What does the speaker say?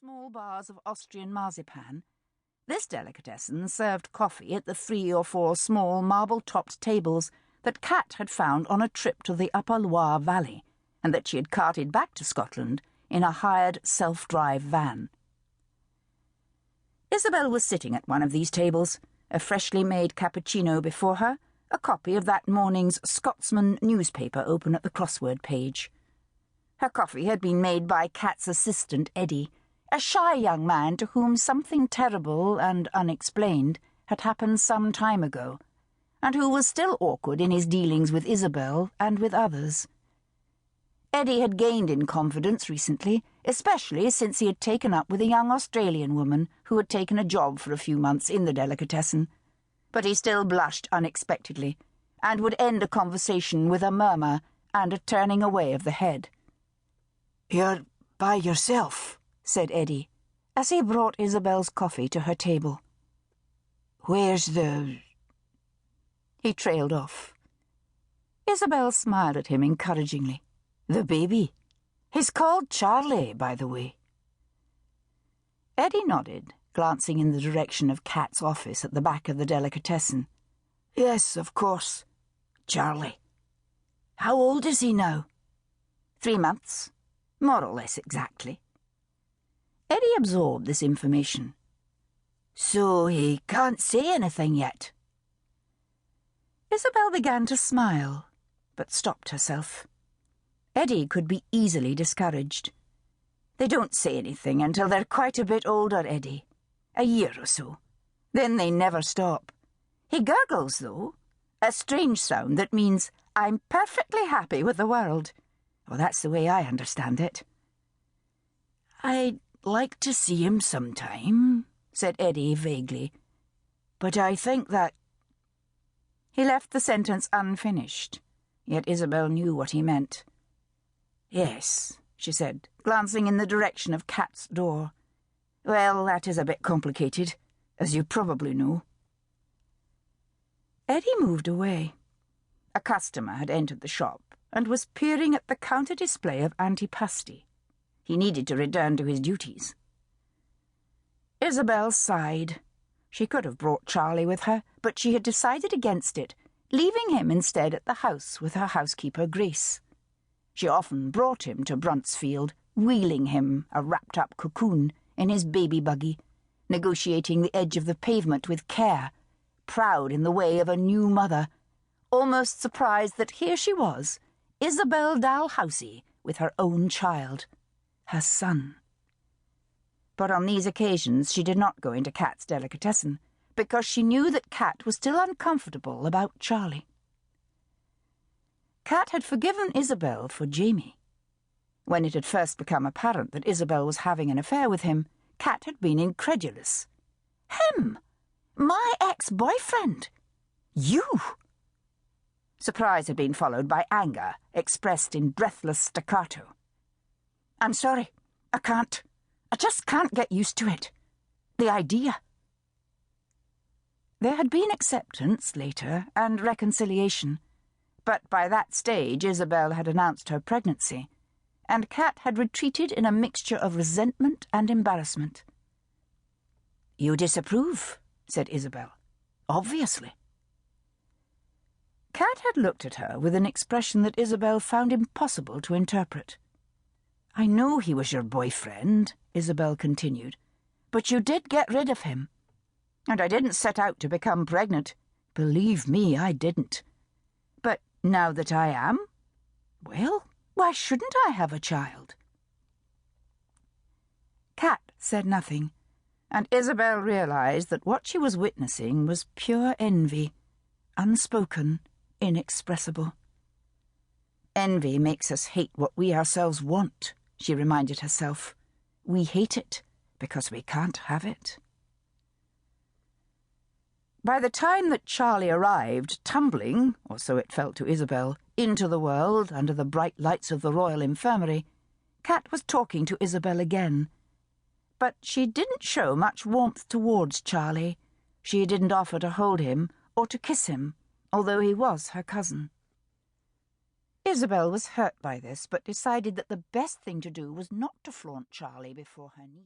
small bars of Austrian marzipan, this delicatessen served coffee at the 3 or 4 small marble-topped tables that Kat had found on a trip to the Upper Loire Valley, and that she had carted back to Scotland in a hired self-drive van. Isabel was sitting at one of these tables, a freshly made cappuccino before her, a copy of that morning's Scotsman newspaper open at the crossword page. Her coffee had been made by Kat's assistant, Eddie, a shy young man to whom something terrible and unexplained had happened some time ago, and who was still awkward in his dealings with Isabel and with others. Eddie had gained in confidence recently, especially since he had taken up with a young Australian woman who had taken a job for a few months in the delicatessen, but he still blushed unexpectedly, and would end a conversation with a murmur and a turning away of the head. "You're by yourself," said Eddie, as he brought Isabel's coffee to her table. "Where's the—" He trailed off. Isabel smiled at him encouragingly. "The baby. He's called Charlie, by the way." Eddie nodded, glancing in the direction of Kat's office at the back of the delicatessen. "Yes, of course. Charlie. How old is he now?" 3 months. More or less exactly. Eddie absorbed this information. "So he can't say anything yet?" Isabel began to smile, but stopped herself. Eddie could be easily discouraged. "They don't say anything until they're quite a bit older, Eddie. A year or so. Then they never stop. He gurgles, though, a strange sound that means, 'I'm perfectly happy with the world.' Well, that's the way I understand it." "I'd like to see him sometime," said Eddie vaguely. "But I think that—" He left the sentence unfinished, yet Isabel knew what he meant. "Yes," she said, glancing in the direction of Kat's door. "Well, that is a bit complicated, as you probably know." Eddie moved away. A customer had entered the shop and was peering at the counter display of antipasti. He needed to return to his duties. Isabel sighed. She could have brought Charlie with her, but she had decided against it, leaving him instead at the house with her housekeeper, Grace. She often brought him to Bruntsfield, wheeling him, a wrapped-up cocoon, in his baby buggy, negotiating the edge of the pavement with care, proud in the way of a new mother, almost surprised that here she was, Isabel Dalhousie, with her own child, her son. But on these occasions she did not go into Kat's delicatessen, because she knew that Kat was still uncomfortable about Charlie. Kat had forgiven Isabel for Jamie. When it had first become apparent that Isabel was having an affair with him, Kat had been incredulous. "Him? My ex-boyfriend? You?" Surprise had been followed by anger, expressed in breathless staccato. "I'm sorry. I just can't get used to it. The idea." There had been acceptance later and reconciliation, but by that stage Isabel had announced her pregnancy, and Kat had retreated in a mixture of resentment and embarrassment. "You disapprove," said Isabel. "Obviously." Kat had looked at her with an expression that Isabel found impossible to interpret. "I know he was your boyfriend," Isabel continued, "but you did get rid of him. And I didn't set out to become pregnant. Believe me, I didn't. But now that I am, well, why shouldn't I have a child?" Kat said nothing, and Isabel realized that what she was witnessing was pure envy, unspoken, inexpressible. "Envy makes us hate what we ourselves want," she reminded herself. "We hate it because we can't have it." By the time that Charlie arrived, tumbling, or so it felt to Isabel, into the world under the bright lights of the Royal Infirmary, Kat was talking to Isabel again. But she didn't show much warmth towards Charlie. She didn't offer to hold him or to kiss him, although he was her cousin. Isabel was hurt by this, but decided that the best thing to do was not to flaunt Charlie before her niece.